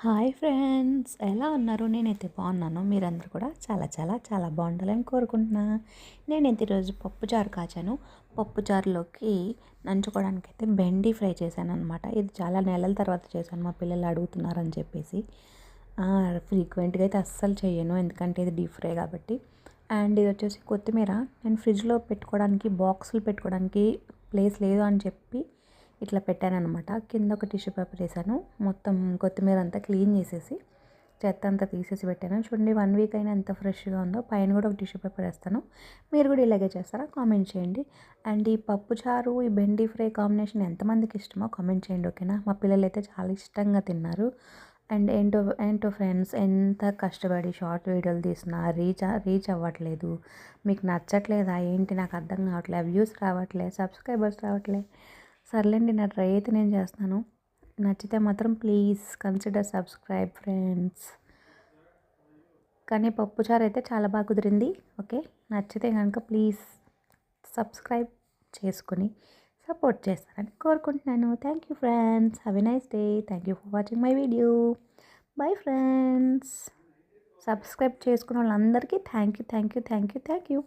Hi friends, ఎలా ఉన్నారు? నేనైతే బాగున్నాను. మీరందరూ కూడా చాలా చాలా చాలా బాగుండాలని కోరుకుంటున్నా. నేనైతే ఈరోజు పప్పుచారు కాచాను. పప్పుచారులోకి నంచుకోవడానికి అయితే బెండి ఫ్రై చేశాను అనమాట. ఇది చాలా నెలల తర్వాత చేశాను, మా పిల్లలు అడుగుతున్నారని చెప్పేసి. ఫ్రీక్వెంట్గా అయితే అస్సలు చేయను, ఎందుకంటే ఇది డీప్ ఫ్రై కాబట్టి. అండ్ ఇది వచ్చేసి కొత్తిమీర. నేను ఫ్రిడ్జ్లో పెట్టుకోవడానికి, బాక్సులు పెట్టుకోవడానికి ప్లేస్ లేదు అని చెప్పి ఇట్లా పెట్టాననమాట. కింద ఒక టిష్యూ పేపర్ వేసాను. మొత్తం కొత్తిమీర అంతా క్లీన్ చేసేసి చెత్త అంతా తీసేసి పెట్టాను. చూడండి, 1 వీక్ అయినా ఎంత ఫ్రెష్గా ఉందో. పైన కూడా ఒక టిష్యూ పేపర్ వేస్తాను. మీరు కూడా ఇలాగే చేస్తారా? కామెంట్ చేయండి. అండ్ ఈ పప్పుచారు, ఈ బెండి ఫ్రై కాంబినేషన్ ఎంతమందికి ఇష్టమో కామెంట్ చేయండి, ఓకేనా? మా పిల్లలు అయితే చాలా ఇష్టంగా తిన్నారు. అండ్ ఏంటో ఏంటో ఫ్రెండ్స్, ఎంత కష్టపడి షార్ట్ వీడియోలు తీసినా రీచ్ అవ్వట్లేదు. మీకు నచ్చట్లేదా ఏంటి? నాకు అర్థం కావట్లేదు. వ్యూస్ రావట్లేదు, సబ్స్క్రైబర్స్ రావట్లేదు. సర్లేండి, నా ట్రై అయితే నేను చేస్తాను. నచ్చితే మాత్రం ప్లీజ్ కన్సిడర్ సబ్స్క్రైబ్ ఫ్రెండ్స్. కానీ పప్పుచారు అయితే చాలా బాగా కుదిరింది. ఓకే, నచ్చితే కనుక ప్లీజ్ సబ్స్క్రైబ్ చేసుకుని సపోర్ట్ చేస్తారని కోరుకుంటున్నాను. Thank you friends. Have a nice day. Thank you for watching my video. Bye friends. Subscribe చేసుకున్న వాళ్ళందరికీ థ్యాంక్ యూ.